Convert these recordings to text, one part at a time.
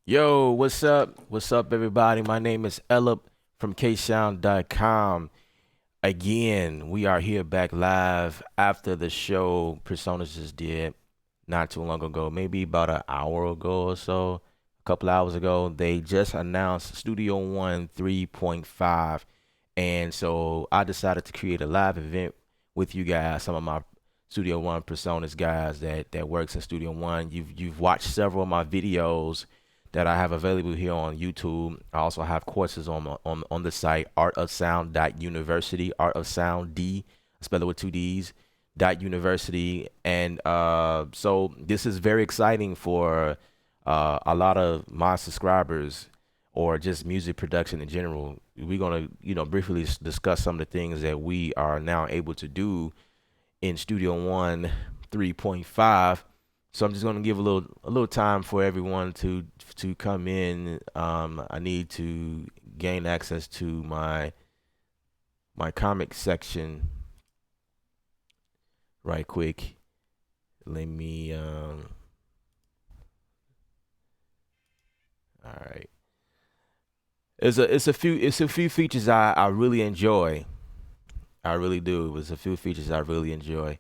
Yo, what's up? What's up, everybody? My name is Ellip from ksound.com. Again, we are here back live after the show Presonus just did not too long ago, maybe about an hour ago or so, a couple hours ago. They just announced Studio One 3.5. And so I decided to create a live event with you guys, some of my Studio One Presonus guys that works in Studio One. You've watched several of my videos that I have available here on YouTube. I also have courses on the site artofsound.university, art of sound D, I spell it with two D's, dot university. And so this is very exciting for a lot of my subscribers or just music production in general. We're gonna, briefly discuss some of the things that we are now able to do in Studio One 3.5. So I'm just gonna give a little time for everyone to come in. I need to gain access to my comic section right quick. Let me all right. It's a few features I really enjoy. I really do. It's a few features I really enjoy.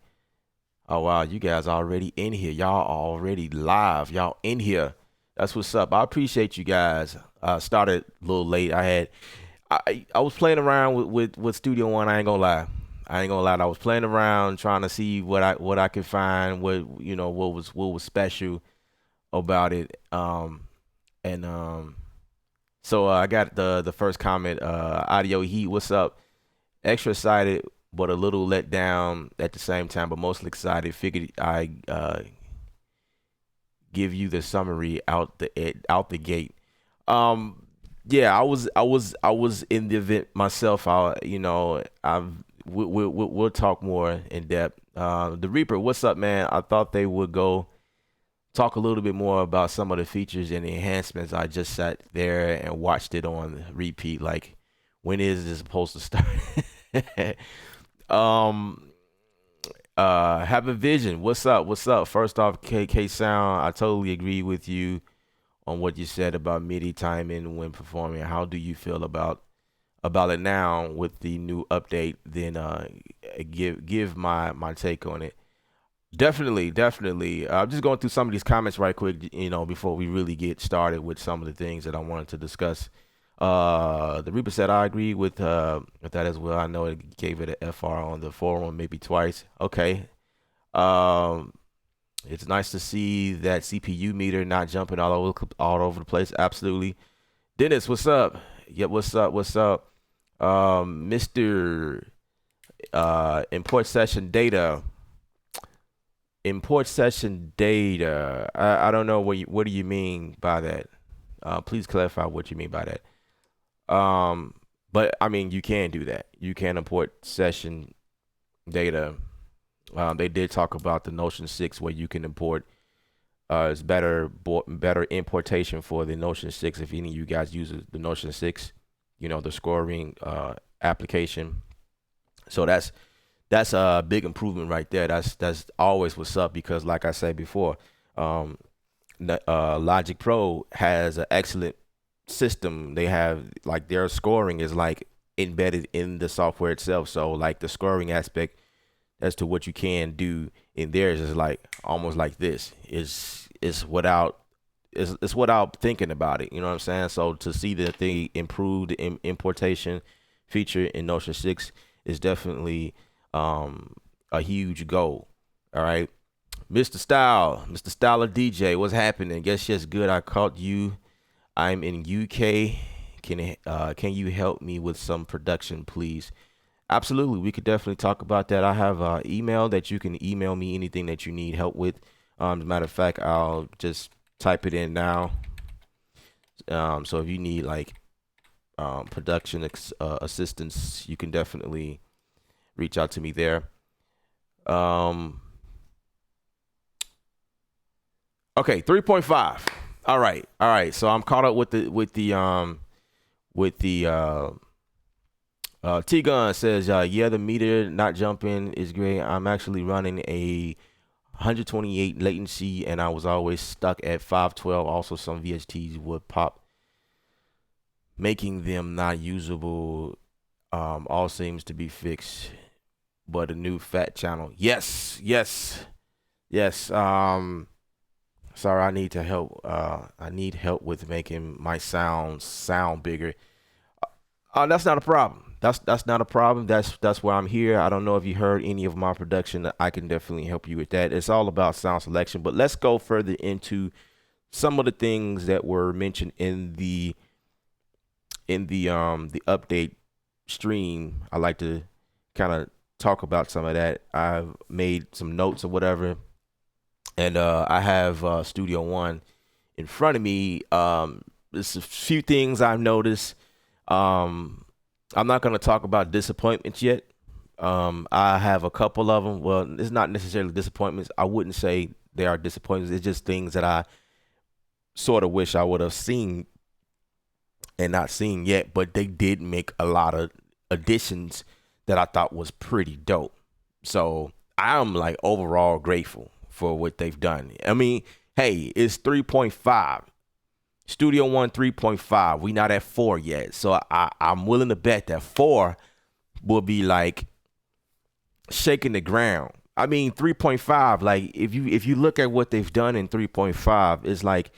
Oh wow, you guys already in here. Y'all already live. Y'all in here. That's what's up. I appreciate you guys. Started a little late. I was playing around with Studio One. I ain't gonna lie. I ain't gonna lie. I was playing around trying to see what I could find. What was special about it. And so I got the first comment. Audio Heat. What's up? Extra excited, but a little let down at the same time, but mostly excited. Figured I give you the summary out the gate. Um, yeah, I was in the event myself. We'll talk more in depth. The Reaper, what's up, man? I thought they would go talk a little bit more about some of the features and enhancements. I just sat there and watched it on repeat. Like, when is this supposed to start? um, have a vision. What's up? What's up? First off, KK Sound, I totally agree with you on what you said about MIDI timing when performing. How do you feel about it now with the new update? Then give my take on it. Definitely, definitely. I'm just going through some of these comments right quick, before we really get started with some of the things that I wanted to discuss. The Reaper said I agree with that as well. I know it gave it a FR on the forum, maybe twice. Okay. Um, it's nice to see that CPU meter not jumping all over the place. Absolutely. Dennis, what's up? Yep, what's up? What's up? Mr. Import session data. Import session data. I don't know what do you mean by that. Please clarify what you mean by that. But I mean, you can do that. You can import session data. They did talk about the Notion 6 where you can import. It's better importation for the Notion 6 if any of you guys use the Notion 6. The scoring application. So that's a big improvement right there. That's always what's up because, like I said before, um, Logic Pro has an excellent system. They have like their scoring is like embedded in the software itself. So like the scoring aspect as to what you can do in theirs is like almost like this. Is without it's without thinking about it. You know what I'm saying? So to see that they improved the importation feature in Notion 6 is definitely a huge goal. All right. Mr. Styler DJ, what's happening? Guess just good. I caught you. I'm in UK. Can you help me with some production, please? Absolutely, we could definitely talk about that. I have email that you can email me anything that you need help with. As a matter of fact, I'll just type it in now. So if you need like production assistance, you can definitely reach out to me there. Um, okay, 3.5. All right, all right. So I'm caught up with the T Gun says, yeah, the meter not jumping is great. I'm actually running a 128 latency, and I was always stuck at 512. Also, some VSTs would pop, making them not usable. All seems to be fixed, but a new fat channel. Yes, yes, yes. Sorry, I need to help. I need help with making my sound bigger. That's not a problem. That's not a problem. That's why I'm here. I don't know if you heard any of my production. I can definitely help you with that. It's all about sound selection. But let's go further into some of the things that were mentioned in the update stream. I like to kind of talk about some of that. I've made some notes or whatever, and I have Studio One in front of me. There's a few things I've noticed. I'm not going to talk about disappointments yet. I have a couple of them. Well, it's not necessarily disappointments. I wouldn't say they are disappointments. It's just things that I sort of wish I would have seen and not seen yet. But they did make a lot of additions that I thought was pretty dope. So I'm like overall grateful for what they've done. I mean, hey, it's 3.5. Studio One 3.5. We not at 4 yet. So I'm willing to bet that 4 will be like shaking the ground. I mean 3.5, like if you look at what they've done in 3.5, it's like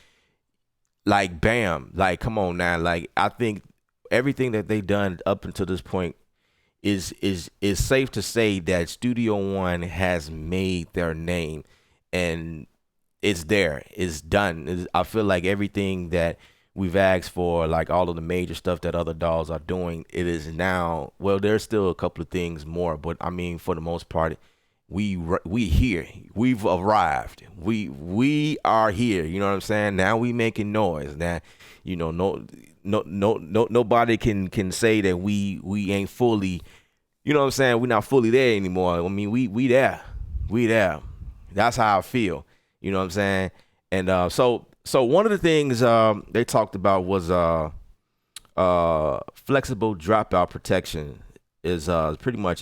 bam, like come on now. Like I think everything that they've done up until this point is safe to say that Studio One has made their name, and it's there. It's done. I feel like everything that we've asked for, like all of the major stuff that other DAWs are doing, it is now. Well, there's still a couple of things more, but I mean, for the most part, we here. We've arrived. We are here. You know what I'm saying? Now we making noise. Now, you know, nobody can say that we ain't fully. You know what I'm saying? We're not fully there anymore. I mean, we there. We there. That's how I feel. You know what I'm saying? And so one of the things they talked about was flexible dropout protection is pretty much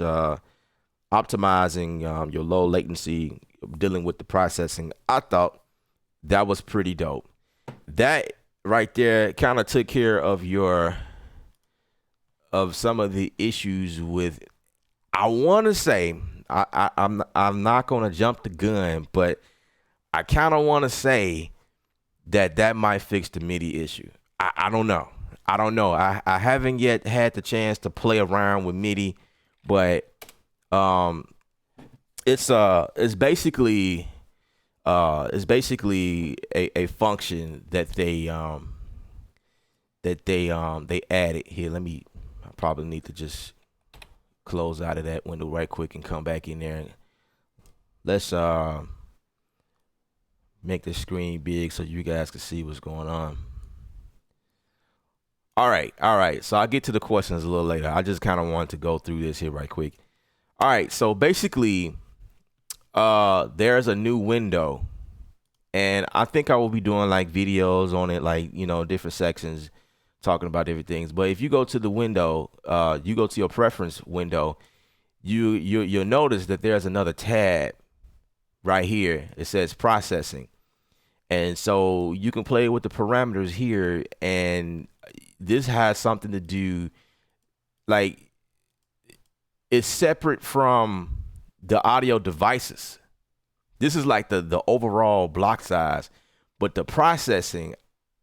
optimizing your low latency, dealing with the processing. I thought that was pretty dope. That right there kind of took care of some of the issues with. I want to say I'm not gonna jump the gun, but I kind of want to say that might fix the MIDI issue. I don't know. I haven't yet had the chance to play around with MIDI, but it's basically a function that they added here. I probably need to just close out of that window right quick and come back in there. Let's make the screen big so you guys can see what's going on. All right. So I'll get to the questions a little later. I just kind of want to go through this here right quick. All right. So basically, there's a new window, and I think I will be doing like videos on it, like, you know, different sections talking about different things. But if you go to the window, you go to your preference window, you'll notice that there's another tab right here. It says processing. And so you can play with the parameters here, and this has something to do, like, it's separate from the audio devices. This is like the overall block size, but the processing,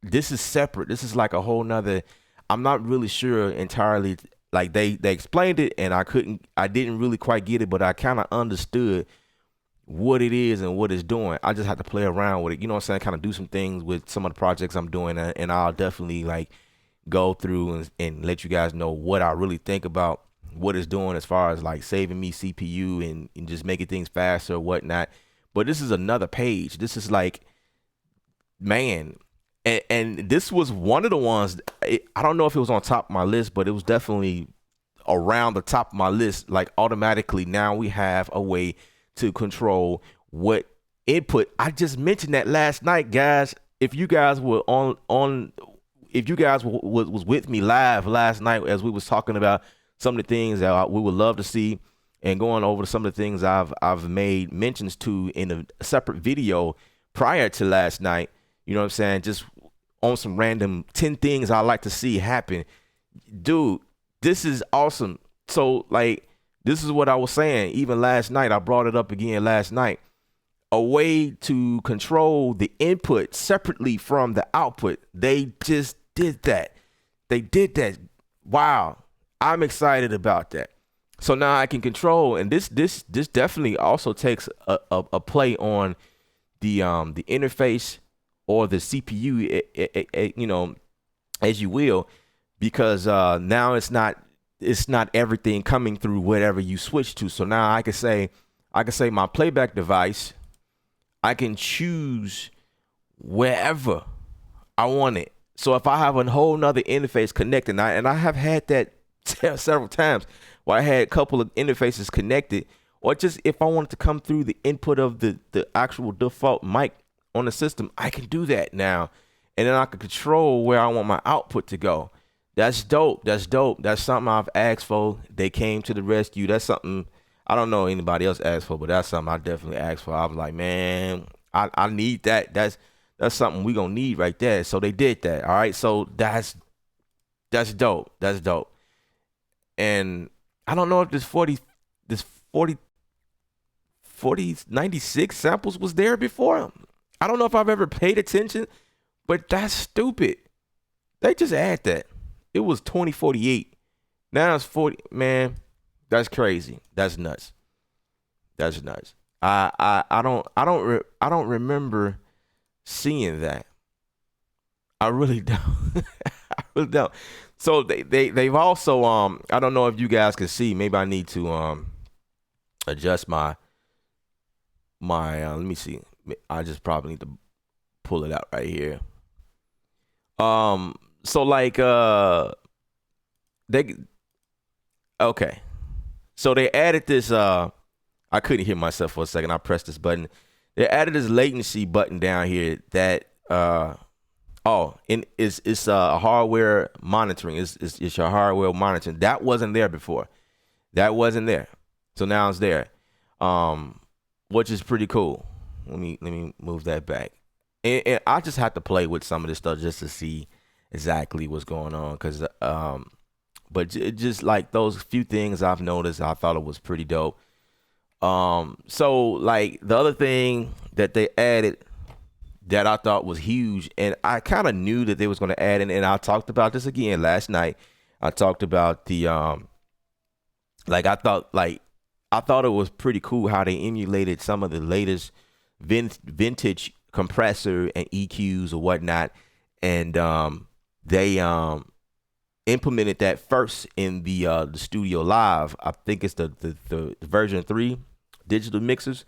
this is separate. This is like a whole nother. I'm not really sure entirely. Like they explained it, and I didn't really quite get it, but I kind of understood what it is and what it's doing. I just have to play around with it. You know what I'm saying? Kind of do some things with some of the projects I'm doing, and I'll definitely like go through and let you guys know what I really think about what it's doing as far as like saving me CPU and just making things faster or whatnot. But this is another page. This is like, man, and this was one of the ones, I don't know if it was on top of my list, but it was definitely around the top of my list. Like automatically now we have a way to control what input. I just mentioned that last night, guys. If you guys were if you guys was with me live last night as we was talking about some of the things that we would love to see and going over some of the things I've made mentions to in a separate video prior to last night. You know what I'm saying? Just on some random 10 things I like to see happen. Dude, this is awesome. So like, this is what I was saying. Even last night, I brought it up again last night. A way to control the input separately from the output. They just did that. They did that. Wow. I'm excited about that. So now I can control, and this definitely also takes a play on the interface or the CPU, you know, as you will, because now it's not everything coming through whatever you switch to. So now I can say my playback device, I can choose wherever I want it. So if I have a whole nother interface connected, and I have had that several times where I had a couple of interfaces connected, or just if I wanted to come through the input of the actual default mic on the system, I can do that now. And then I can control where I want my output to go. That's dope. That's dope. That's something I've asked for. They came to the rescue. That's something I don't know anybody else asked for, but that's something I definitely asked for. I was like, man, I need that. That's something we gonna need right there. So they did that. All right. So that's dope. That's dope. And I don't know if this 96 samples was there before. I don't know if I've ever paid attention, but that's stupid. They just add that. It was 2048. Now it's 40. Man, that's crazy. That's nuts. That's nuts. I don't remember seeing that. I really don't. I really don't. So they've also I don't know if you guys can see. Maybe I need to adjust my let me see. I just probably need to pull it out right here. So like they okay. So they added this I couldn't hear myself for a second. I pressed this button. They added this latency button down here that and it's hardware monitoring. It's your hardware monitoring. That wasn't there before. That wasn't there. So now it's there. Which is pretty cool. Let me move that back. And I just have to play with some of this stuff just to see exactly what's going on, because but just like those few things I've noticed, I thought it was pretty dope. So like the other thing that they added that I thought was huge, and I kind of knew that they was going to add in, and I talked about this again last night. I talked about the I thought it was pretty cool how they emulated some of the latest vintage compressor and EQs or whatnot, and they implemented that first in the Studio Live. I think it's the version 3 digital mixers.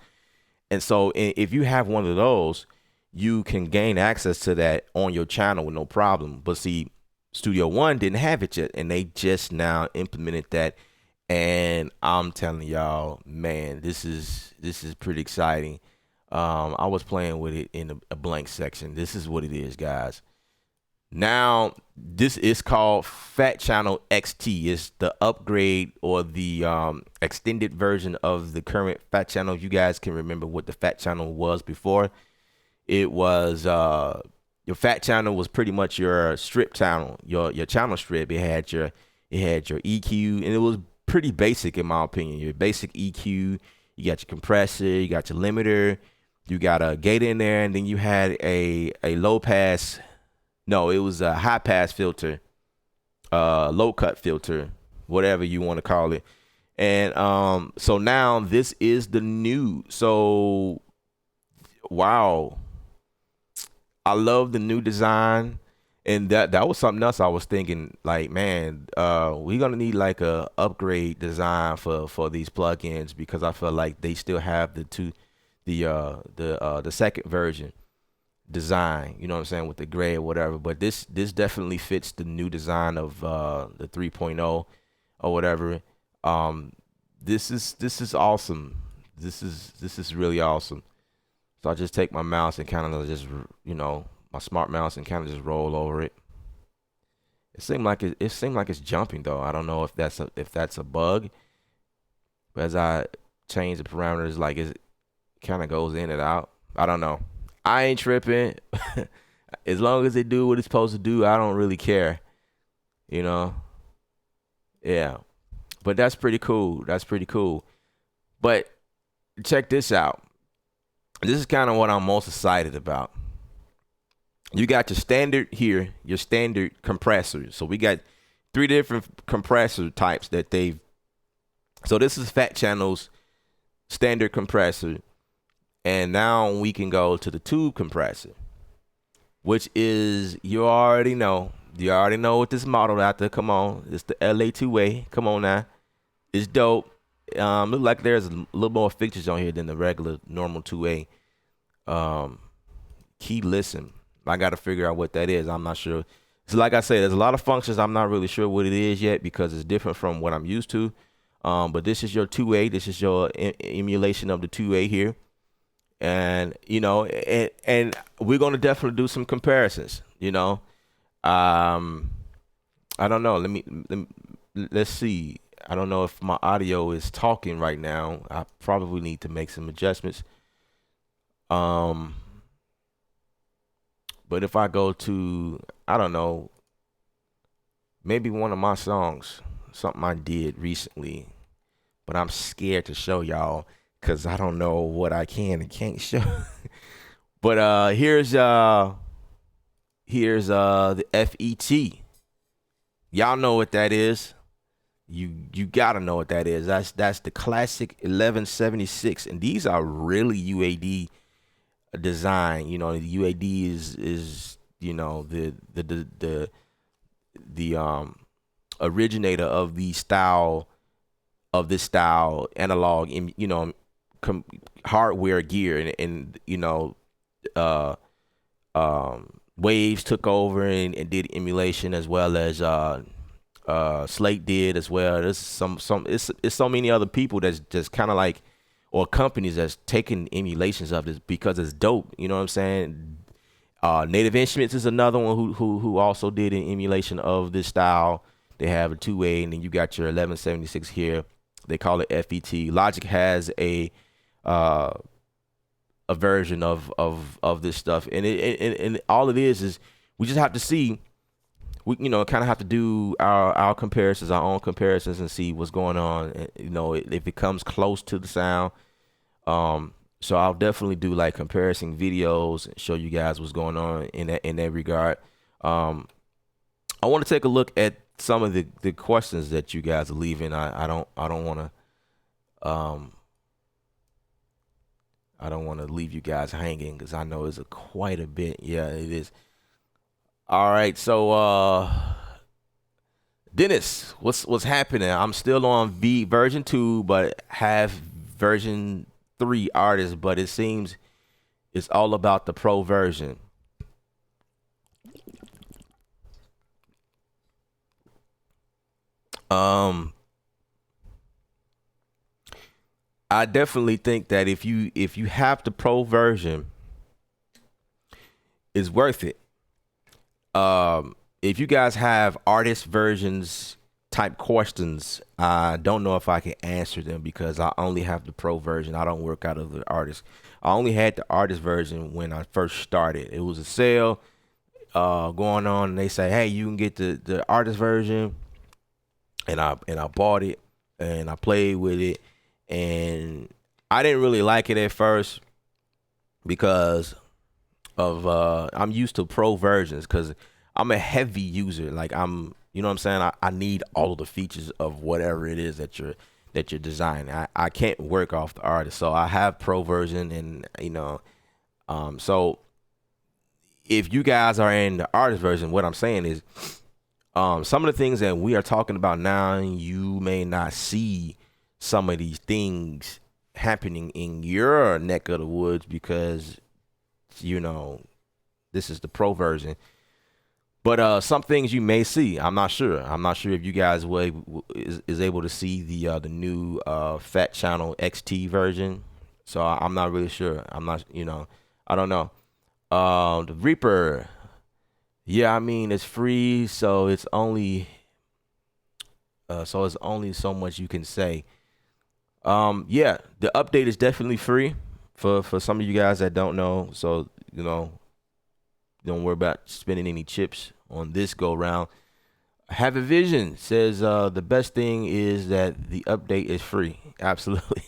And so if you have one of those, you can gain access to that on your channel with no problem. But see, Studio One didn't have it yet, and they just now implemented that. And I'm telling y'all, man, this is pretty exciting. I was playing with it in a blank section. This is what it is, guys. Now, this is called Fat Channel XT. It's the upgrade or the extended version of the current Fat Channel. You guys can remember what the Fat Channel was before. It was your Fat Channel was pretty much your strip channel, your channel strip. It had your EQ, and it was pretty basic in my opinion. Your basic EQ, you got your compressor, you got your limiter, you got a gate in there, and then you had a low pass. No, it was a high pass filter, low cut filter, whatever you want to call it. And so now this is the new. So wow, I love the new design, and that was something else I was thinking. Like, man, we're gonna need like a upgrade design for these plugins, because I feel like they still have the second version design, you know what I'm saying, with the gray or whatever. But this definitely fits the new design of the 3.0 or whatever. This is awesome. This is really awesome. So I just take my mouse and kind of just, my smart mouse, and kind of just roll over it. It seemed like it's jumping though. I don't know if that's a bug, But as I change the parameters, like it kind of goes in and out. I don't know. I ain't tripping. As long as it do what it's supposed to do, I don't really care. You know? Yeah. But that's pretty cool. That's pretty cool. But check this out. This is kind of what I'm most excited about. You got your standard here, your standard compressor. So we got 3 different compressor types that they've. So this is Fat Channel's standard compressor. And now we can go to the tube compressor, which is, you already know what this model out there. Come on. It's the LA2A. Come on now. It's dope. Look like there's a little more features on here than the regular normal 2A. Key listen. I got to figure out what that is. I'm not sure. So like I said, there's a lot of functions. I'm not really sure what it is yet because it's different from what I'm used to. But this is your 2A. This is your emulation of the 2A here. And, you know, and we're going to definitely do some comparisons, you know. I don't know. Let's see. I don't know if my audio is talking right now. I probably need to make some adjustments. But if I go to, I don't know, maybe one of my songs, something I did recently, but I'm scared to show y'all because I don't know what I can and can't show. But here's the FET. Y'all know what that is. You gotta know what that is. That's the classic 1176, and these are really UAD design. You know, the UAD is you know the originator of this style analog, you know, hardware gear, and you know, Waves took over and did emulation, as well as Slate did as well. There's it's so many other people that's just kind of like, or companies that's taking emulations of this because it's dope. You know what I'm saying? Native Instruments is another one who also did an emulation of this style. They have a 2A, and then you got your 1176 here. They call it FET. Logic has a version of this stuff, and all it is we just have to see. We, you know, kind of have to do our comparisons, our own comparisons, and see what's going on. And, you know, if it comes close to the sound. So I'll definitely do like comparison videos and show you guys what's going on in that regard. I want to take a look at some of the questions that you guys are leaving. I don't want to leave you guys hanging because I know it's quite a bit. Yeah, it is. All right, so Dennis, what's happening? I'm still on version 2, but have version 3 artists, but it seems it's all about the pro version. I definitely think that if you have the pro version, it's worth it. If you guys have artist versions type questions, I don't know if I can answer them because I only have the pro version. I don't work out of the artist. I only had the artist version when I first started. It was a sale going on, and they say, hey, you can get the artist version, and I bought it, and I played with it, and I didn't really like it at first because of I'm used to pro versions because I'm a heavy user. Like you know what I'm saying? I need all of the features of whatever it is that you're designing. I can't work off the artist, so I have pro version, and you know, so if you guys are in the artist version, what I'm saying is, some of the things that we are talking about now, you may not see some of these things happening in your neck of the woods because, you know, this is the pro version. But some things you may see. I'm not sure. I'm not sure if you guys is able to see the new Fat Channel XT version. So I'm not really sure. I'm not, you know, I don't know. The Reaper, yeah, I mean it's free, so it's only so much you can say. Yeah, the update is definitely free for some of you guys that don't know. So don't worry about spending any chips on this go round. Have a Vision says the best thing is that the update is free. Absolutely.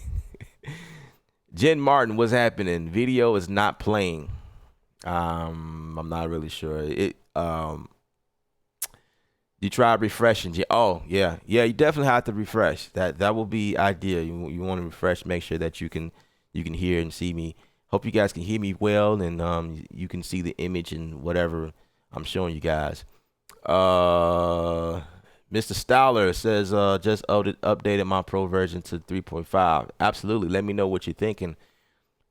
Jen Martin, what's happening? Video is not playing. I'm not really sure. You try refreshing. Oh, yeah. Yeah, you definitely have to refresh. That will be ideal. You want to refresh, make sure that you can hear and see me. Hope you guys can hear me well, and you can see the image and whatever I'm showing you guys. Mr. Stowler says just updated my pro version to 3.5. Absolutely. Let me know what you're thinking.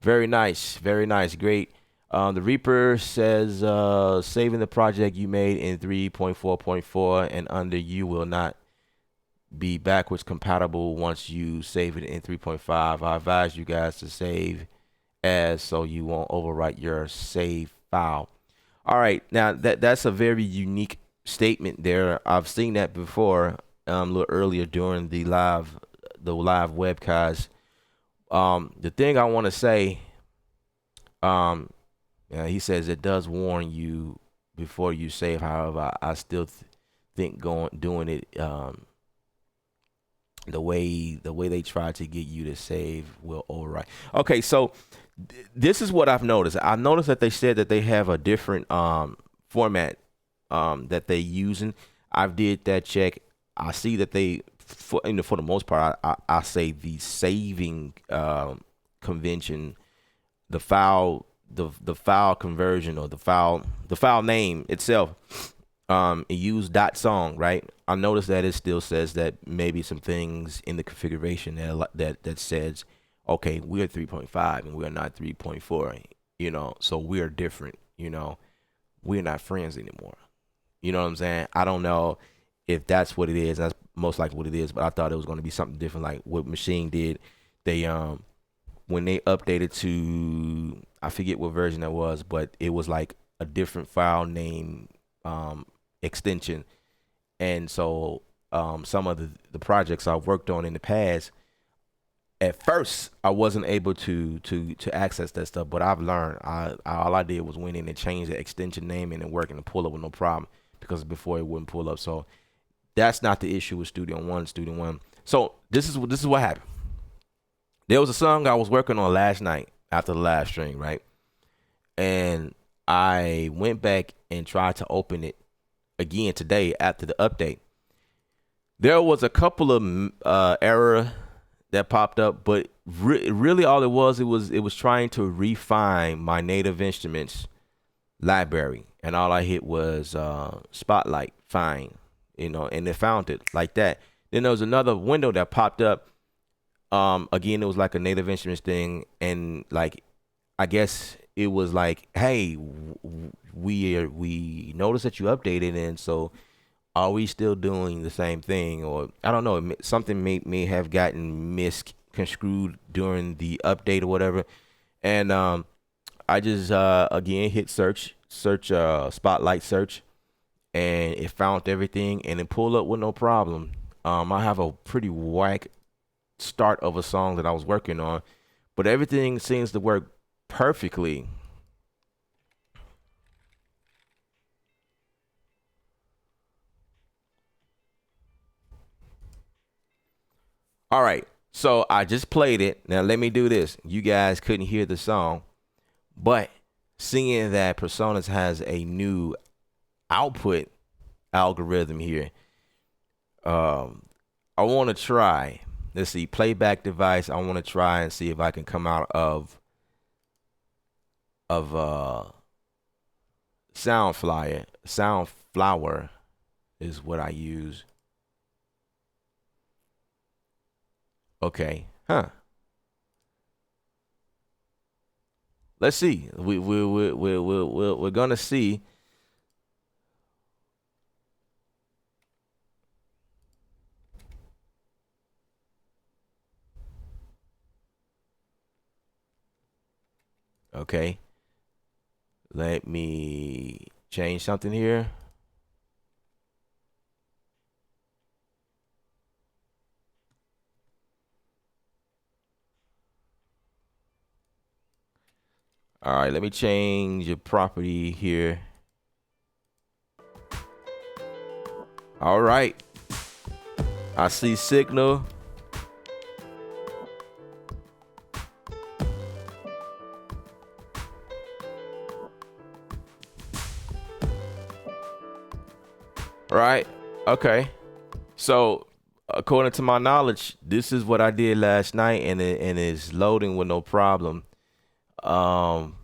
Very nice. Very nice. Great. The Reaper says saving the project you made in 3.4.4 and under, you will not be backwards compatible once you save it in 3.5. I advise you guys to save as so you won't overwrite your save file. All right, now that's a very unique statement there. I've seen that before a little earlier during the live webcast. The thing I want to say, he says it does warn you before you save. However, I still think doing it the way they try to get you to save will overwrite. Okay, so this is what I've noticed. I noticed that they said that they have a different format that they using. I've did that check. I see that they for the most part I say the saving convention, the file file conversion or the file name itself it used .song, right? I noticed that it still says that maybe some things in the configuration that says, okay, we're 3.5 and we're not 3.4, so we're different, we're not friends anymore. You know what I'm saying? I don't know if that's what it is. That's most likely what it is, but I thought it was going to be something different, like what Machine did. They when they updated to, I forget what version that was, but it was like a different file name extension. And so some of the projects I've worked on in the past, at first I wasn't able to access that stuff, but I've learned. All I did was went in and change the extension name and it worked and pull up with no problem, because before it wouldn't pull up. So that's not the issue with Studio One. So this is what happened. There was a song I was working on last night after the live stream, right? And I went back and tried to open it again today after the update. There was a couple of error that popped up, but really all it was trying to refine my native instruments library, and all I hit was Spotlight find, and it found it like that. Then there was another window that popped up. Again, it was like a native instruments thing, and like I guess it was like, hey, we noticed that you updated, and so are we still doing the same thing? Or I don't know, something may have gotten misconstrued during the update or whatever. And I just again hit search Spotlight search, and it found everything and it pulled up with no problem. I have a pretty whack start of a song that I was working on, but everything seems to work perfectly. All right, so I just played it. Now let me do this. You guys couldn't hear the song, but seeing that Presonus has a new output algorithm here, I want to try. Let's see, playback device. I want to try and see if I can come out of Soundflower is what I use. Okay, let's see. We're gonna see. Okay, let me change something here. All right, let me change your property here. All right. I see signal. Right. Okay. So, according to my knowledge, this is what I did last night, and it's loading with no problem. Um,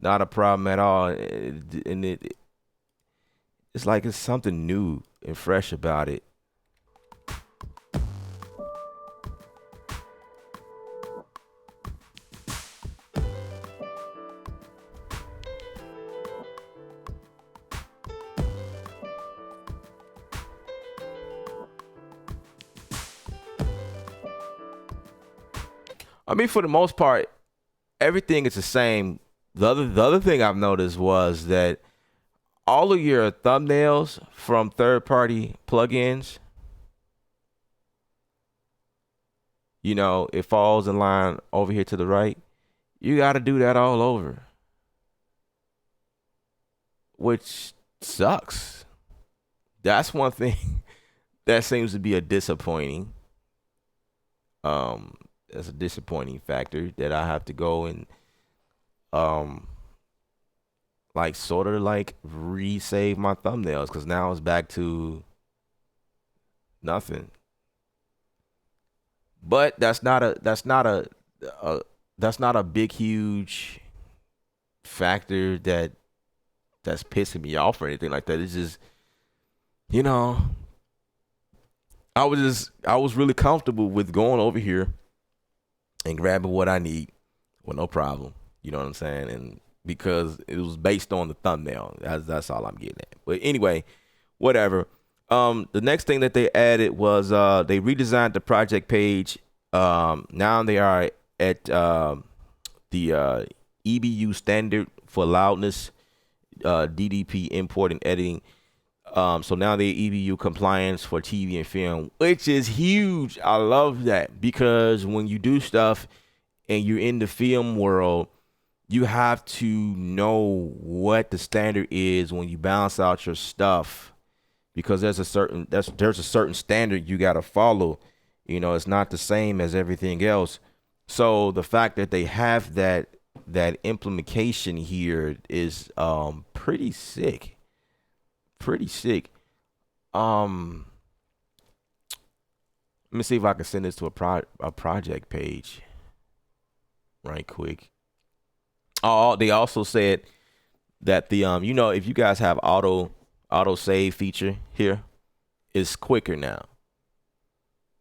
Not a problem at all. And it's like it's something new and fresh about it. I mean, for the most part, everything is the same. The other thing I've noticed was that all of your thumbnails from third-party plugins, it falls in line over here to the right. You got to do that all over, which sucks. That's one thing that seems to be a disappointing. Um, that's a disappointing factor that I have to go and um like sort of like resave my thumbnails because now it's back to nothing. But that's not a big huge factor that's pissing me off or anything like that. It's just you know I was really comfortable with going over here and grabbing what I need with no problem. You know what I'm saying? And because it was based on the thumbnail, that's all I'm getting at. But anyway, whatever. The next thing that they added was they redesigned the project page. Now they are at the EBU standard for loudness, DDP import and editing. So now they're EBU compliance for TV and film, which is huge. I love that because when you do stuff and you're in the film world, you have to know what the standard is when you balance out your stuff because there's a certain standard you got to follow. It's not the same as everything else. So the fact that they have that implementation here is pretty sick. Pretty sick. Um Let me see if I can send this to a project page right quick. Oh, they also said that the if you guys have auto save feature here, it's quicker now.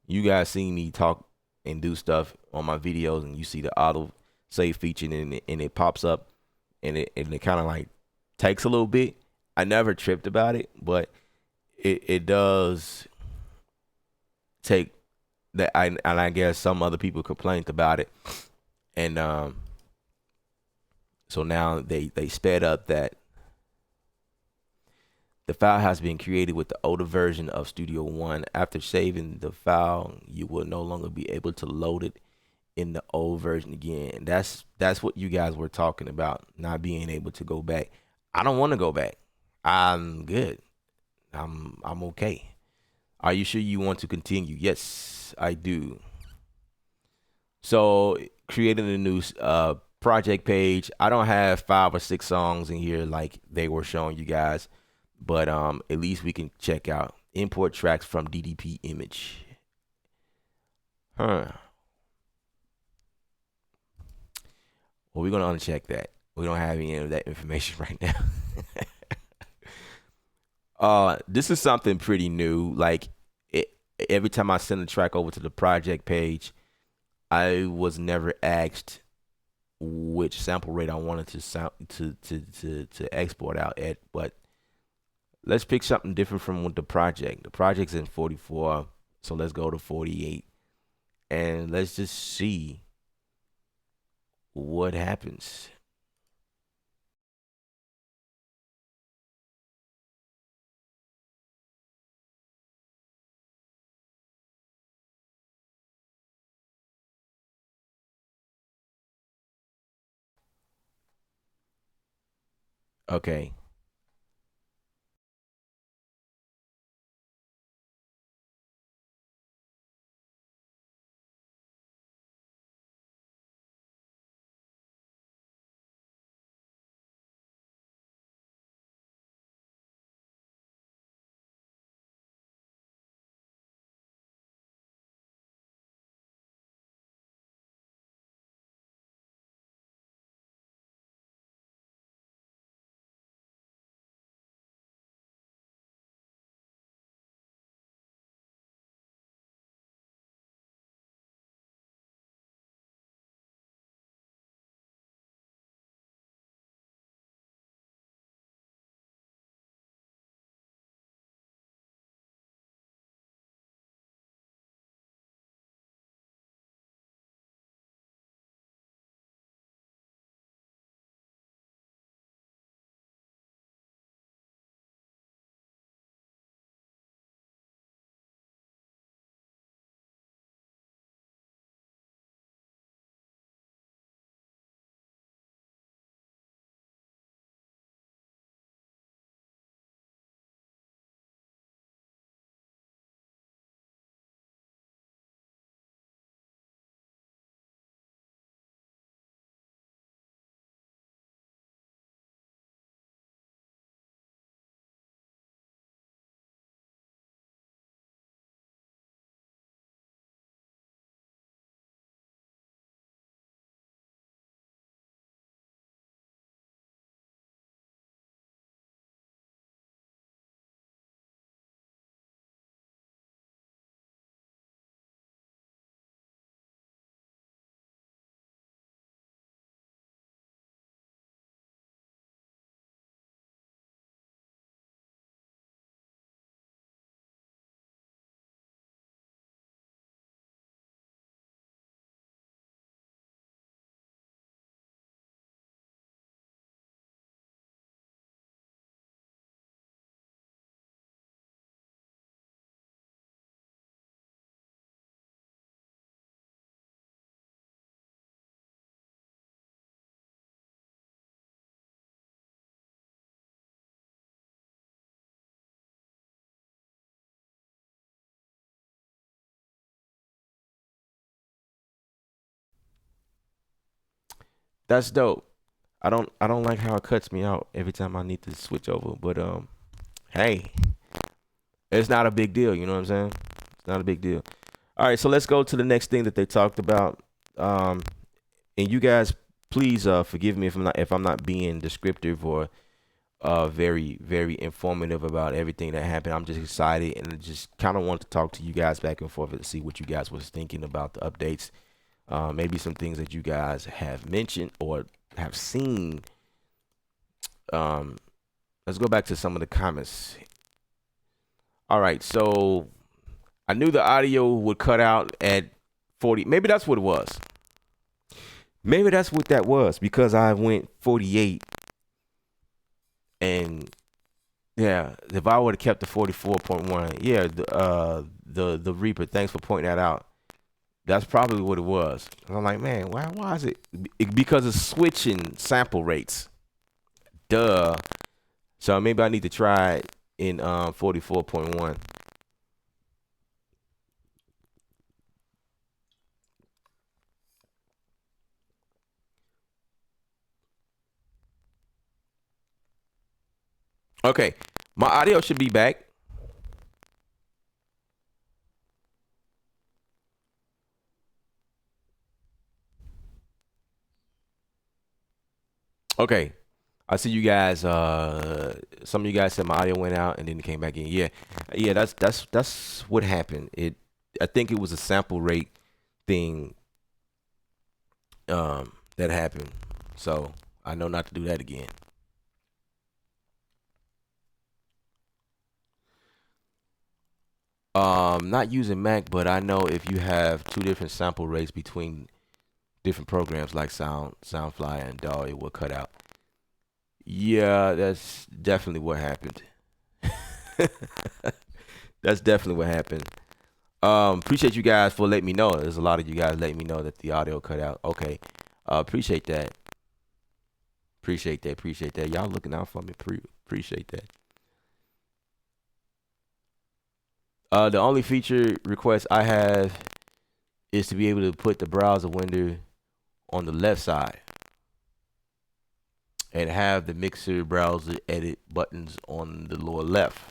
You guys see me talk and do stuff on my videos, and you see the auto save feature, and it pops up, and it kind of like takes a little bit. I never tripped about it, but it does take that. I guess some other people complained about it, and so now they sped up that. The file has been created with the older version of Studio One. After saving the file, you will no longer be able to load it in the old version again. That's what you guys were talking about, not being able to go back. I don't want to go back. I'm good. I'm okay. Are you sure you want to continue? Yes, I do. So creating a new project page. I don't have 5 or 6 songs in here like they were showing you guys. But at least we can check out import tracks from DDP image. Well, we're gonna uncheck that. We don't have any of that information right now. This is something pretty new. Like every time I send a track over to the project page, I was never asked which sample rate I wanted to export out at, but let's pick something different from with the project. The project's in 44, so let's go to 48. And let's just see what happens. Okay. That's dope. I don't like how it cuts me out every time I need to switch over, but hey, it's not a big deal, you know what I'm saying? It's not a big deal. All right, so let's go to the next thing that they talked about. Um and you guys please forgive me if I'm not being descriptive or very very informative about everything that happened. I'm just excited and I just kind of want to talk to you guys back and forth and see what you guys was thinking about the updates. Maybe some things that you guys have mentioned or have seen. Um, let's go back to some of the comments. All right, so I knew the audio would cut out at 40. Maybe that's what it was. Maybe that's what that was because I went 48 and yeah, if I would have kept the 44.1, yeah, the Reaper, thanks for pointing that out. That's probably what it was. And I'm like, man, why is it? Because it's switching sample rates. Duh. So maybe I need to try it in 44.1. Okay, my audio should be back. Okay, I see you guys. Some of you guys said my audio went out and then it came back in. Yeah, yeah. That's what happened. I think it was a sample rate thing that happened. So I know not to do that again. Not using Mac, but I know if you have two different sample rates between different programs like Soundfly and DAW, it will cut out. Yeah, that's definitely what happened. That's definitely what happened. Appreciate you guys for letting me know. There's a lot of you guys letting me know that the audio cut out. Okay. Appreciate that. Appreciate that. Appreciate that. Y'all looking out for me. Appreciate that. The only feature request I have is to be able to put the browser window on the left side and have the mixer browser edit buttons on the lower left.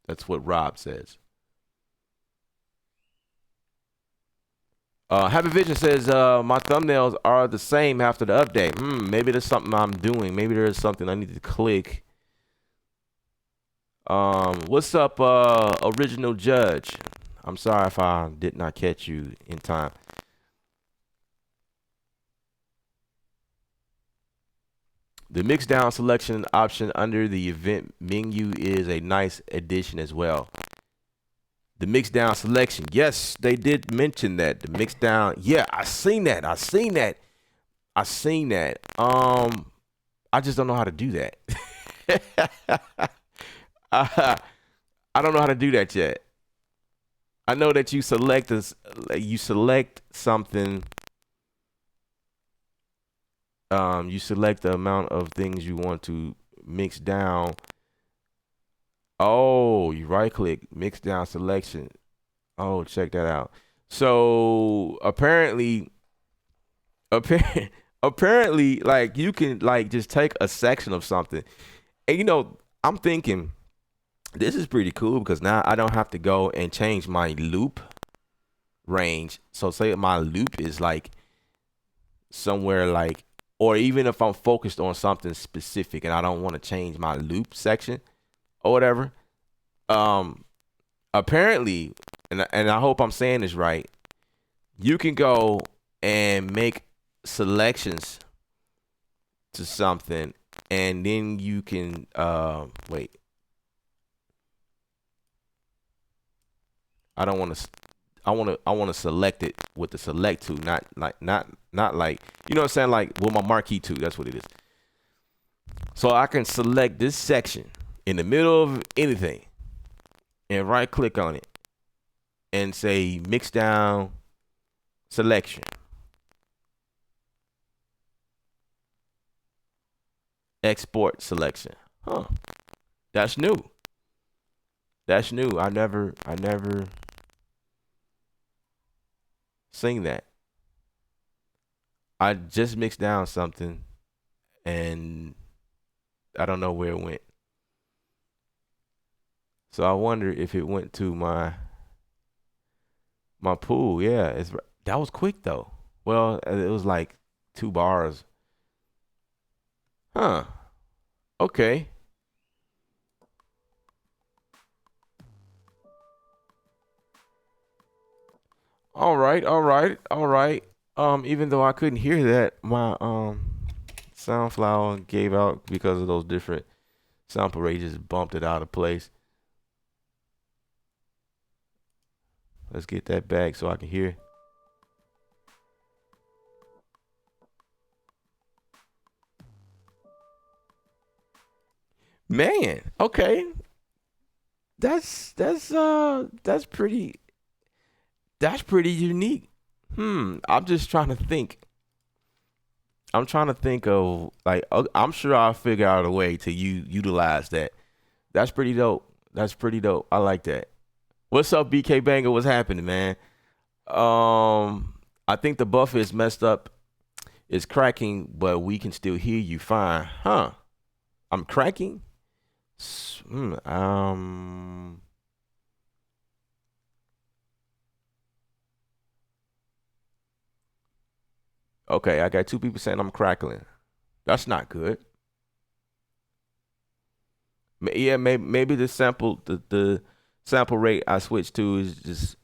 That's what Rob says. Happy Vision says, my thumbnails are the same after the update. Maybe there's something I'm doing. Maybe there's something I need to click. What's up, Original Judge? I'm sorry if I did not catch you in time. The Mixdown selection option under the event menu is a nice addition as well. The Mixdown selection. Yes, they did mention that. The Mixdown. Yeah, I seen that. I just don't know how to do that. I don't know how to do that yet. I know that you select something. You select the amount of things you want to mix down. Oh, you right click, mix down selection. Oh, check that out. So apparently, like you can like just take a section of something. And I'm thinking this is pretty cool because now I don't have to go and change my loop range. So say my loop is like somewhere like, or even if I'm focused on something specific and I don't want to change my loop section or whatever. Apparently, and I hope I'm saying this right, you can go and make selections to something, and then you can wait. I want to select it with the select tool, not like you know what I'm saying, like with my marquee tool. That's what it is. So I can select this section in the middle of anything and right click on it and say mix down selection. Export selection. Huh. That's new. I never seen that. I just mixed down something and I don't know where it went. So I wonder if it went to my pool. Yeah, that was quick though. Well, it was like 2 bars. Huh. Okay. All right. Even though I couldn't hear that, my Soundflower gave out because of those different sample rates, just bumped it out of place. Let's get that back so I can hear. Man, okay. That's pretty unique. I'm just trying to think. I'm trying to think of like I'm sure I'll figure out a way to utilize that. That's pretty dope. I like that. What's up, BK Banger? What's happening, man? I think the buffer is messed up. It's cracking, but we can still hear you fine. Huh? I'm cracking? Okay, I got 2 people saying I'm crackling. That's not good. Yeah, maybe the sample rate I switched to is just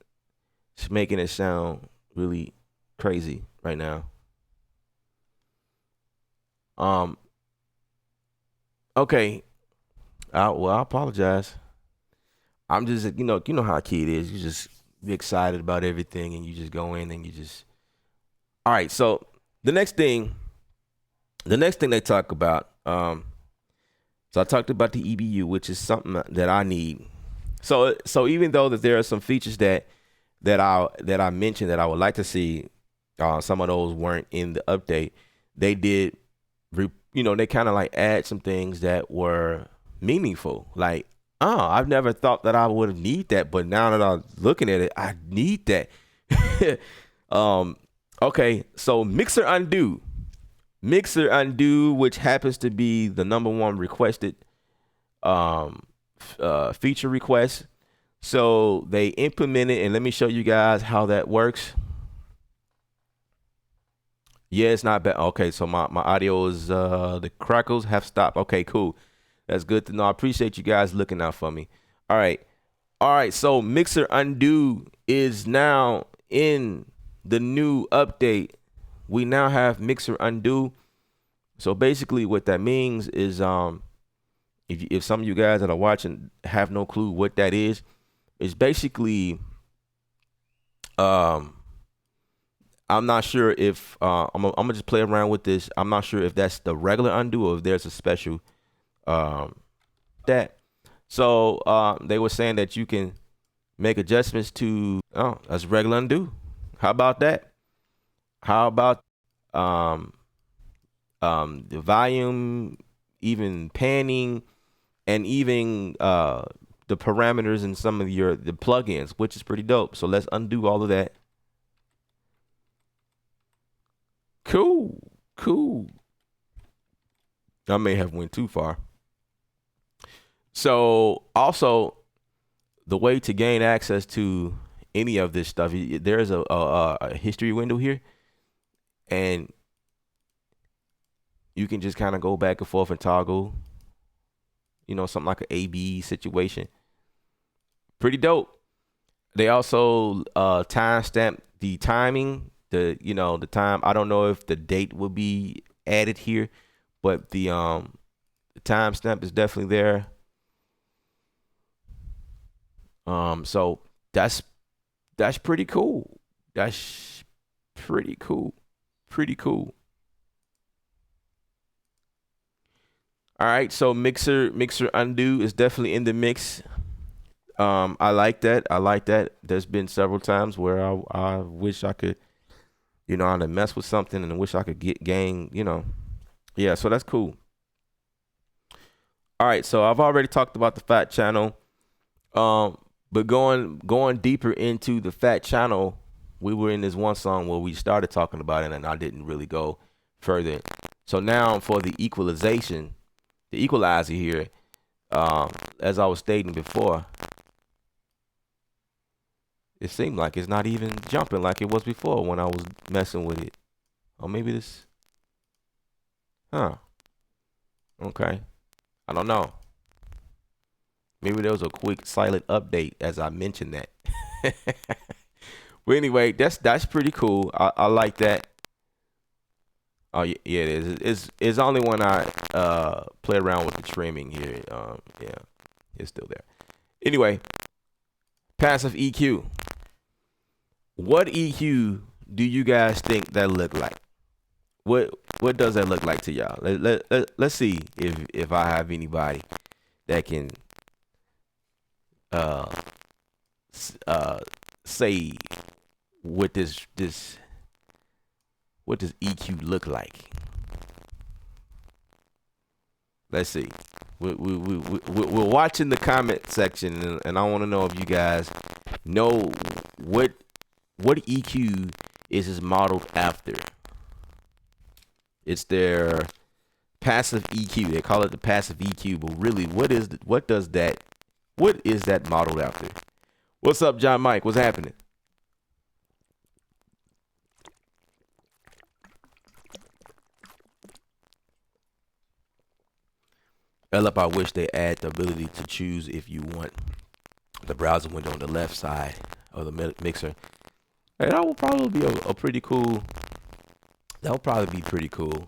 making it sound really crazy right now. Okay. I apologize. I'm just, you know how a kid is. You just be excited about everything and you just go in and you just. All right. So the next thing they talk about, so I talked about the EBU, which is something that I need. So even though that there are some features that I mentioned that I would like to see, Some of those weren't in the update. They did, they kind of like add some things that were meaningful. Like, oh, I've never thought that I would need that, but now that I'm looking at it, I need that. Okay, so Mixer undo, which happens to be the number one requested feature request. So they implemented, and let me show you guys how that works. Yeah, it's not bad. Okay, so my audio is the crackles have stopped. Okay, cool. That's good to know. I appreciate you guys looking out for me. All right. So Mixer undo is now in the new update. We now have Mixer undo. So basically what that means is if some of you guys that are watching have no clue what that is, it's basically I'm not sure if I'm gonna just play around with this. I'm not sure if that's the regular undo or if there's a special that. So they were saying that you can make adjustments to that's regular undo. How about that? How about the volume, even panning, and even the parameters in some of the plugins, which is pretty dope. So let's undo all of that. Cool. I may have went too far. So also, the way to gain access to any of this stuff, there's a history window here, and you can just kind of go back and forth and toggle, something like an A/B situation. Pretty dope. They also timestamp the timing, the time. I don't know if the date will be added here, but the timestamp is definitely there. So that's pretty cool. That's pretty cool. All right, so Mixer undo is definitely in the mix. I like that. There's been several times where I wish I could, I'd mess with something and wish I could gain, Yeah, so that's cool. All right, so I've already talked about the fat channel. But going deeper into the fat channel, we were in this one song where we started talking about it and I didn't really go further. So now for the equalizer here, as I was stating before, it seemed like it's not even jumping like it was before when I was messing with it. Or maybe this, okay, I don't know. Maybe there was a quick silent update as I mentioned that. But anyway, that's pretty cool. I like that. Oh yeah, it is. It's only when I play around with the trimming here. Yeah, it's still there. Anyway, passive EQ. What EQ do you guys think that look like? What does that look like to y'all? Let's see if I have anybody that can say what does EQ look like. Let's see. We're watching the comment section, and I want to know if you guys know what EQ is modeled after. It's their passive EQ. They call it the passive EQ, but really, what is that modeled after? What's up, John Mike? What's happening? Up, I wish they add the ability to choose if you want the browser window on the left side of the mixer. Hey, that will probably be a pretty cool. That'll probably be pretty cool.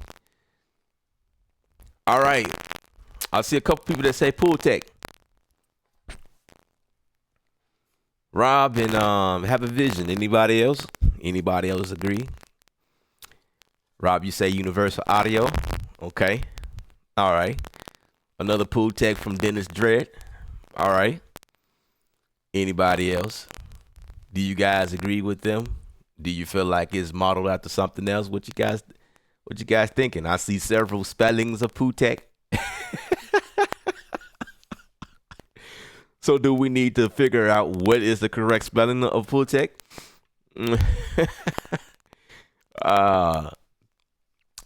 All right, I see a couple people that say pool tech. Rob and have a vision. Anybody else? Anybody else agree? Rob, you say universal audio. Okay. All right. Another pool tech from Dennis Dredd. All right. Anybody else? Do you guys agree with them? Do you feel like it's modeled after something else? What you guys thinking? I see several spellings of Putek. So do we need to figure out what is the correct spelling of Putek? uh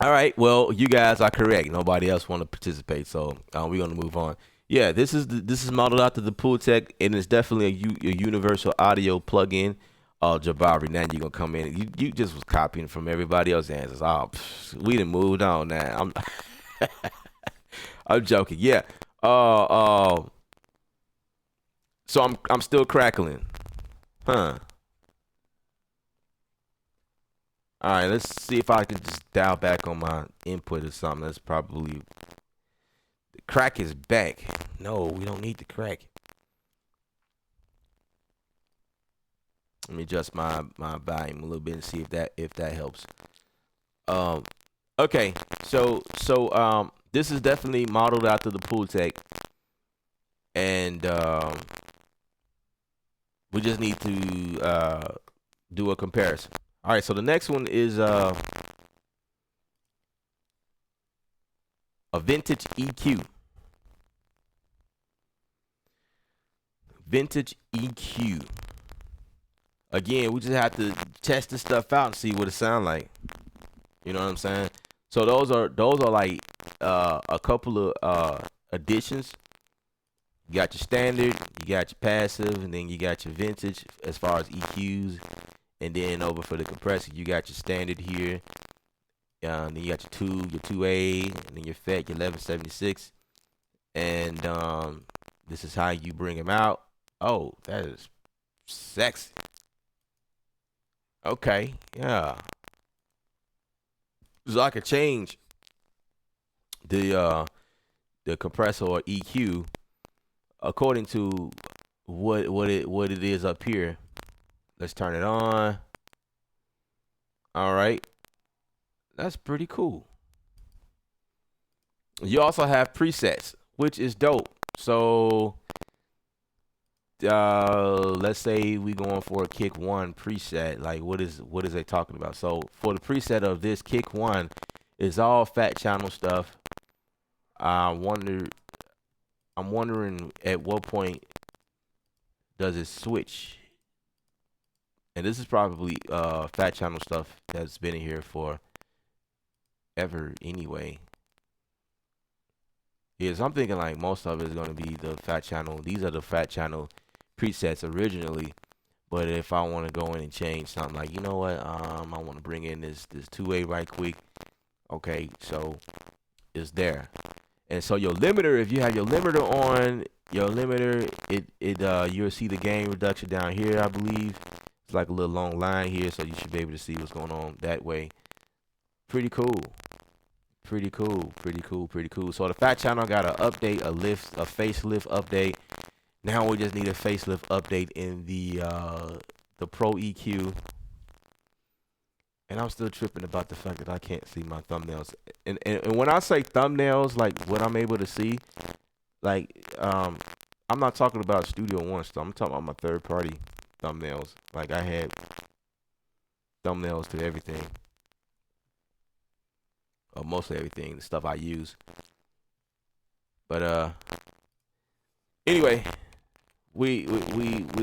all right. Well, you guys are correct. Nobody else want to participate, so we're gonna move on. Yeah, this is modeled after the Putek, and it's definitely a universal audio plugin. Jabari, now you gonna come in. You just was copying from everybody else's answers. We done moved on now. I'm joking. Yeah. Uh, uh. So I'm still crackling. Huh. All right. Let's see if I can just dial back on my input or something. That's probably the crack is back. No, we don't need the crack. Let me adjust my volume a little bit and see if that helps. Um. Okay. So this is definitely modeled after the Putek, and we just need to do a comparison. All right, so the next one is a vintage EQ. Vintage EQ. Again, we just have to test this stuff out and see what it sounds like. You know what I'm saying? So those are like a couple of additions. You got your standard, you got your passive, and then you got your vintage as far as EQs. And then over for the compressor, you got your standard here. Then you got your 2A, and then your FET, your 1176. And this is how you bring them out. Oh, that is sexy. Okay, yeah. So I could change the compressor or EQ according to what it is up here. Let's turn it on. All right. That's pretty cool. You also have presets, which is dope. So let's say we going for a kick one preset. Like what is they talking about? So for the preset of this kick one, it's all fat channel stuff. I'm wondering at what point does it switch? And this is probably fat channel stuff that's been in here for ever anyway. Yeah, so I'm thinking like most of it is gonna be the fat channel. These are the fat channel presets originally. But if I want to go in and change something, like you know what, I want to bring in this 2A right quick. Okay, so it's there. And so your limiter, if you have your limiter on, you'll see the gain reduction down here, I believe. It's like a little long line here, so you should be able to see what's going on that way. Pretty cool. Pretty cool. So the fat channel got an update, a facelift update. Now we just need a facelift update in the Pro EQ. And I'm still tripping about the fact that I can't see my thumbnails. And when I say thumbnails, like what I'm able to see, like I'm not talking about Studio One stuff. I'm talking about my third party thumbnails. Like I had thumbnails to everything. Or mostly everything, the stuff I use. But anyway, we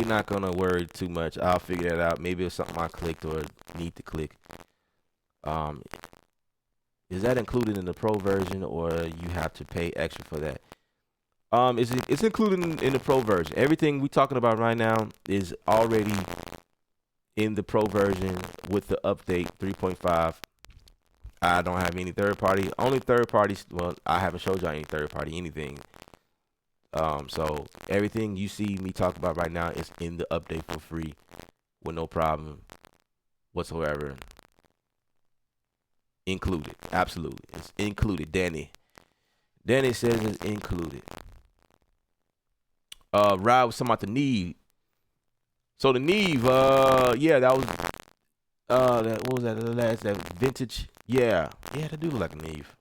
not gonna worry too much. I'll figure that out. Maybe it's something I clicked or need to click. Is that included in the Pro version, or you have to pay extra for that? It's included in the Pro version. Everything we're talking about right now is already in the Pro version with the update 3.5. I don't have any third party. Only third parties. Well, I haven't showed y'all any third party anything. So everything you see me talk about right now is in the update for free, with no problem whatsoever. Included, absolutely, it's included. Danny says it's included. Rod was talking about the Neve. So the Neve, yeah, that was what was that? The last that vintage. Yeah, that do look like a Neve.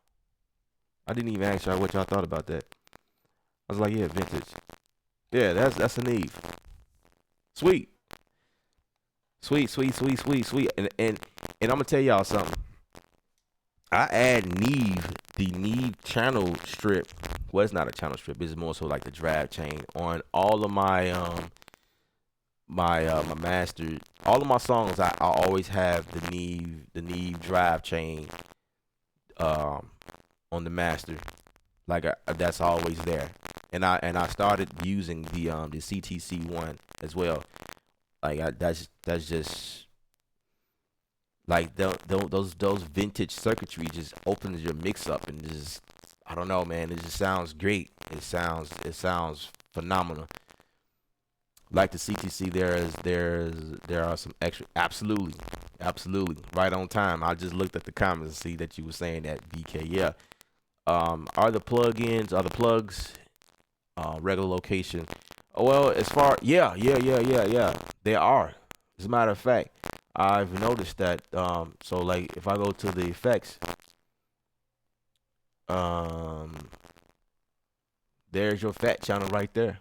I didn't even ask y'all what y'all thought about that. I was like, yeah, vintage. Yeah, that's a Neve. Sweet. Sweet, sweet, sweet, sweet, sweet. And I'm gonna tell y'all something. I add the Neve channel strip. Well, it's not a channel strip. It's more so like the drive chain on all of my master. All of my songs, I always have the Neve drive chain um on the master. Like that's always there. And I started using the CTC one as well. Like that's just like those vintage circuitry just opens your mix up and just I don't know, man. It just sounds great. It sounds phenomenal. Like the CTC, there are some extra. Absolutely, right on time. I just looked at the comments and see that you were saying that VK. Yeah. Are the plugins, are the plugs, regular location? Oh, well, as far yeah. They are. As a matter of fact, I've noticed that. So like if I go to the effects, um, there's your fat channel right there.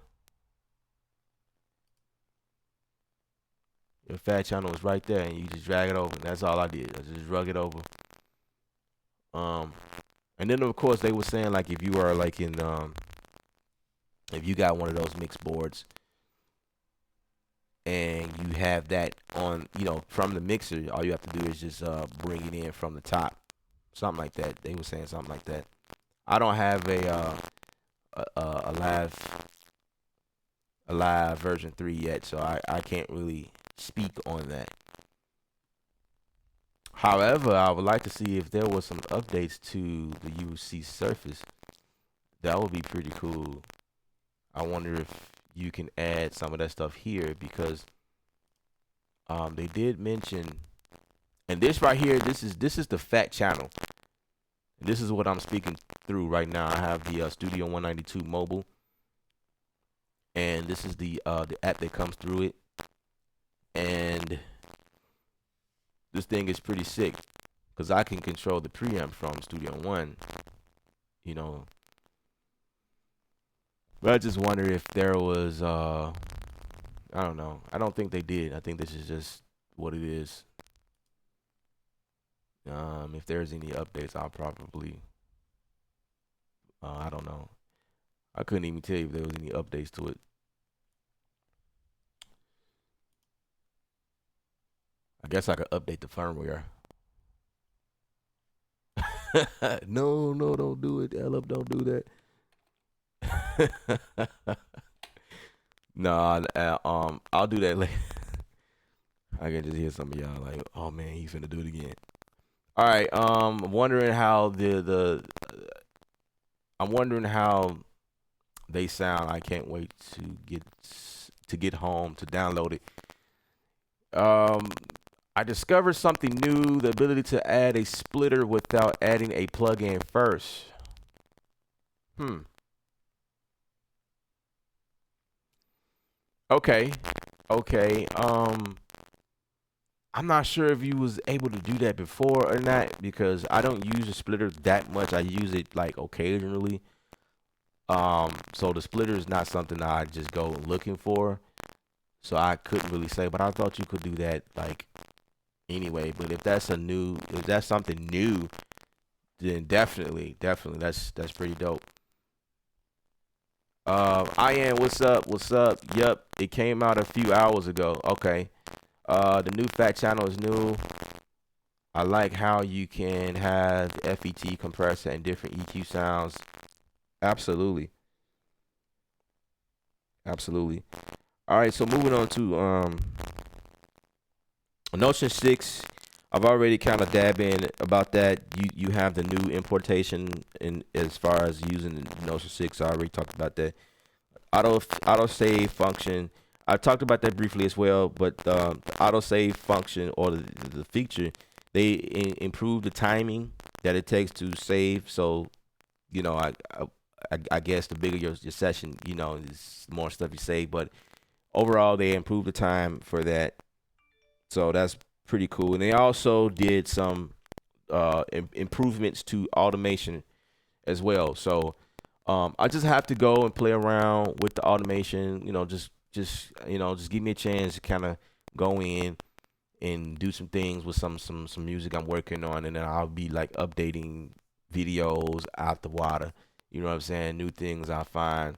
Your fat channel is right there, and you just drag it over. And that's all I did. I just drug it over. Um, and then of course they were saying like if you are like in if you got one of those mix boards and you have that on from the mixer, all you have to do is just bring it in from the top, something like that. They were saying something like that. I don't have a live version 3 yet, so I can't really speak on that. However, I would like to see if there was some updates to the UC Surface. That would be pretty cool. I wonder if you can add some of that stuff here because they did mention, and this right here, this is the fat channel. This is what I'm speaking through right now. I have the Studio 192 mobile, and this is the app that comes through it, and this thing is pretty sick because I can control the preamp from Studio One, you know. But I just wonder if there was I don't know. I don't think they did. I think this is just what it is. If there's any updates, I'll probably I don't know. I couldn't even tell you if there was any updates to it. I guess I could update the firmware. No, no, don't do it. L up, don't do that. Nah, I'll do that later. I can just hear some of y'all like, oh man, he finna do it again. All right. I'm wondering how I'm wondering how they sound. I can't wait to get home to download it. Um, I discovered something new: the ability to add a splitter without adding a plugin first. Hmm. Okay. Okay. I'm not sure if you was able to do that before or not because I don't use a splitter that much. I use it like occasionally. So the splitter is not something I just go looking for. So I couldn't really say, but I thought you could do that like anyway. But if that's something new, then definitely that's pretty dope. I am. What's up? What's up? Yep, it came out a few hours ago. Okay. The new fat channel is new. I like how you can have FET compressor and different EQ sounds. Absolutely, absolutely. All right, so moving on to Notion 6. I've already kind of dab in about that. You have the new importation in as far as using the Notion 6. I already talked about that. Auto save function. I talked about that briefly as well, but the auto save function or the feature, they improve the timing that it takes to save. So, I guess the bigger your session, is more stuff you save. But overall, they improved the time for that. So that's pretty cool. And they also did some improvements to automation as well. So I just have to go and play around with the automation. Just give me a chance to kind of go in and do some things with some music I'm working on, and then I'll be like updating videos out the water. You know what I'm saying? New things I find.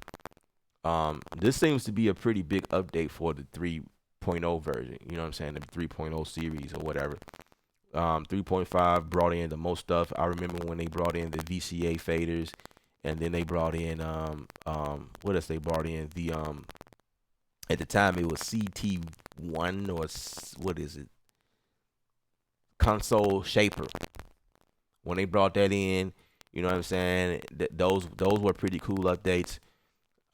This seems to be a pretty big update for the 3.0 version. You know what I'm saying? The 3.0 series or whatever. 3.5 brought in the most stuff. I remember when they brought in the VCA faders, and then they brought in what else they brought in? The at the time it was CT1 or what is it? Console Shaper. When they brought that in, you know what I'm saying? Those were pretty cool updates.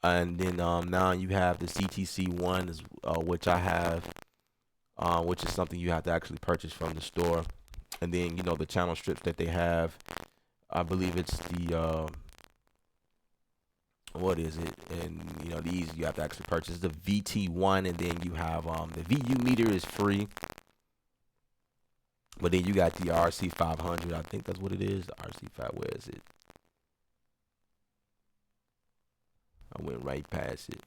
And then now you have the CTC1, which I have, which is something you have to actually purchase from the store. And then the channel strips that they have. I believe it's the what is it? And these you have to actually purchase the VT1, and then you have the VU meter is free. But then you got the RC500. I think that's what it is. The RC5. Where is it? I went right past it.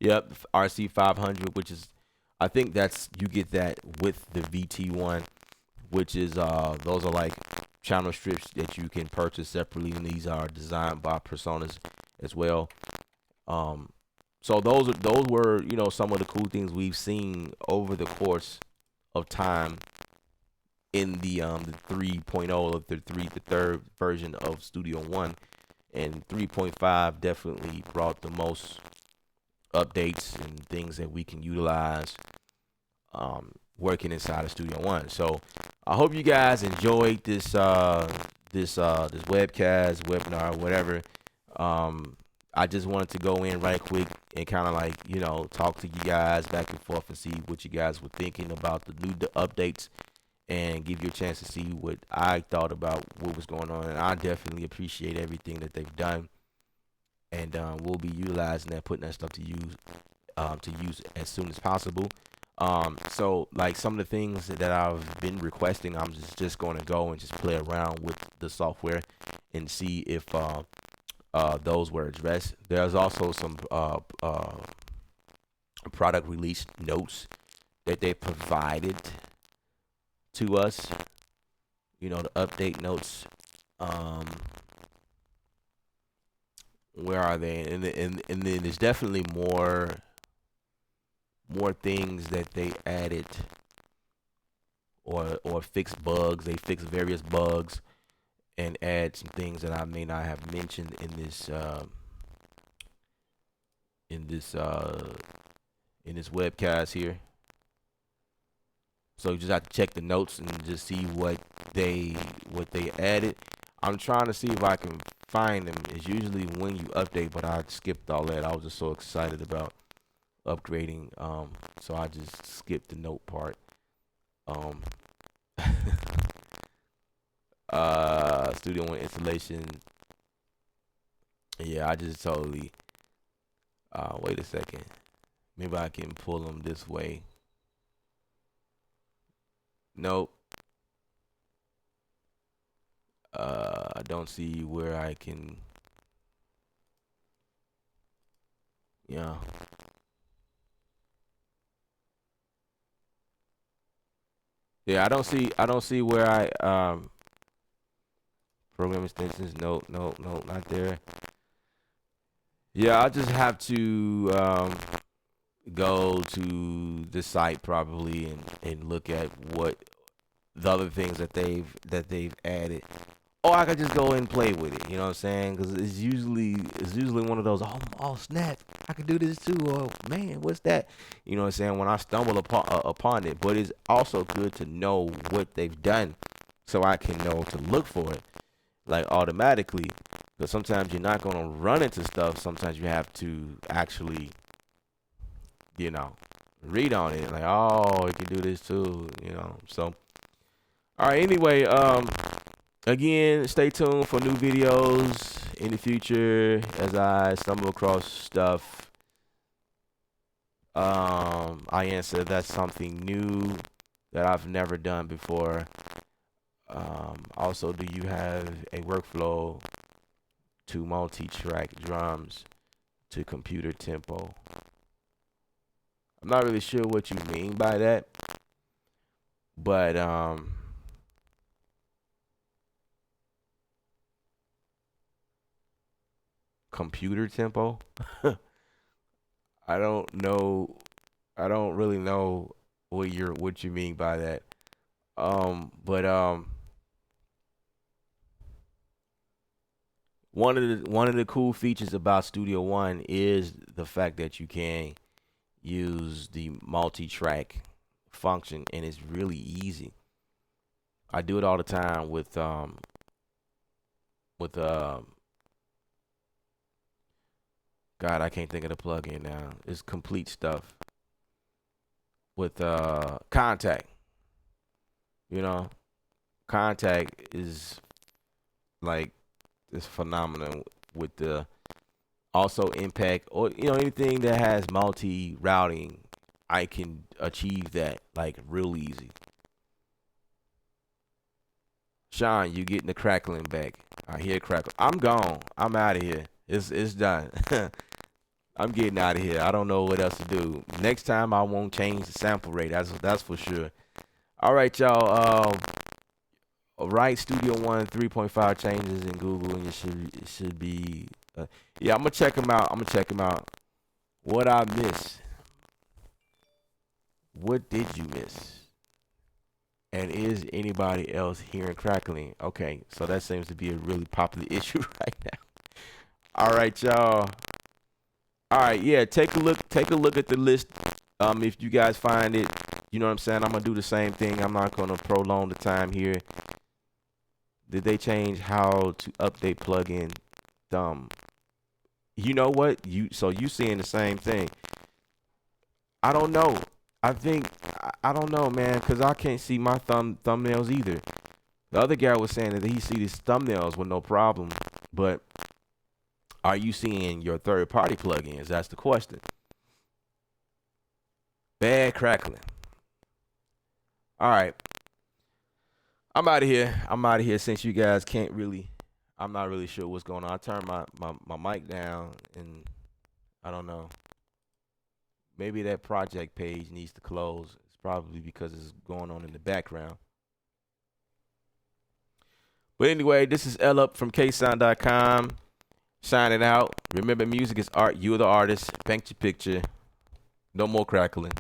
Yep, RC500, which is, I think that's, you get that with the VT1, which is those are like channel strips that you can purchase separately, and these are designed by Presonus as well. So those were some of the cool things we've seen over the course of time in the 3.0 of the third version of Studio One, and 3.5 definitely brought the most updates and things that we can utilize working inside of Studio One. So I hope you guys enjoyed this webcast, webinar, whatever. I just wanted to go in right quick and kind of like talk to you guys back and forth and see what you guys were thinking about the new updates, and give you a chance to see what I thought about what was going on. And I definitely appreciate everything that they've done, and we'll be utilizing that, putting that stuff to use as soon as possible. So like some of the things that I've been requesting, I'm just going to go and just play around with the software and see if those were addressed. There's also some product release notes that they provided to us. The update notes. Where are they? And then there's definitely more things that they added or fixed bugs. They fixed various bugs and add some things that I may not have mentioned in this webcast here. So you just have to check the notes and just see what they added. I'm trying to see if I can find them. It's usually when you update, but I skipped all that. I was just so excited about upgrading, so I just skipped the note part. Studio One installation. Yeah, I just totally. Wait a second. Maybe I can pull them this way. Nope. I don't see where I can. Yeah. Yeah, I don't see where I program extensions. Nope, not there. Yeah, I just have to go to the site probably and look at what the other things that they've added. Or I could just go and play with it, you know what I'm saying? Because it's usually one of those, oh snap, I could do this too. Oh man, what's that? You know what I'm saying? When I stumble upon it, but it's also good to know what they've done, so I can know to look for it, like automatically. Because sometimes you're not gonna run into stuff. Sometimes you have to actually, read on it. Like, oh, it can do this too, So, all right. Anyway, again, stay tuned for new videos in the future as I stumble across stuff. I answer that's something new that I've never done before. Also, do you have a workflow to multi-track drums to computer tempo? I'm not really sure what you mean by that. But computer tempo. I don't know. I don't really know what you mean by that. But one of the cool features about Studio One is the fact that you can use the multi-track function, and it's really easy. I do it all the time with God, I can't think of the plugin now. It's complete stuff with Contact. You know, Contact is like it's phenomenal with the also impact or anything that has multi routing. I can achieve that like real easy. Sean, you getting the crackling back? I hear crackle. I'm gone. I'm out of here. It's done. I'm getting out of here. I don't know what else to do. Next time I won't change the sample rate. That's for sure. All right, y'all. Write Studio One 3.5 changes in Google, and it should be. Yeah, I'm gonna check them out. What I miss? What did you miss? And is anybody else hearing crackling? Okay, so that seems to be a really popular issue right now. All right, y'all. All right, yeah, take a look at the list. If you guys find it, you know what I'm saying? I'm gonna do the same thing. I'm not gonna prolong the time here. Did they change how to update plugin? You know what? You seeing the same thing. I don't know. I don't know, man, because I can't see my thumbnails either. The other guy was saying that he see these thumbnails with no problem, but are you seeing your third-party plugins? That's the question. Bad crackling. All right. I'm out of here since you guys can't really. I'm not really sure what's going on. I turned my mic down, and I don't know. Maybe that project page needs to close. It's probably because it's going on in the background. But anyway, this is L up from ksound.com. Signing out. Remember, music is art. You're the artist. Paint your picture. No more crackling.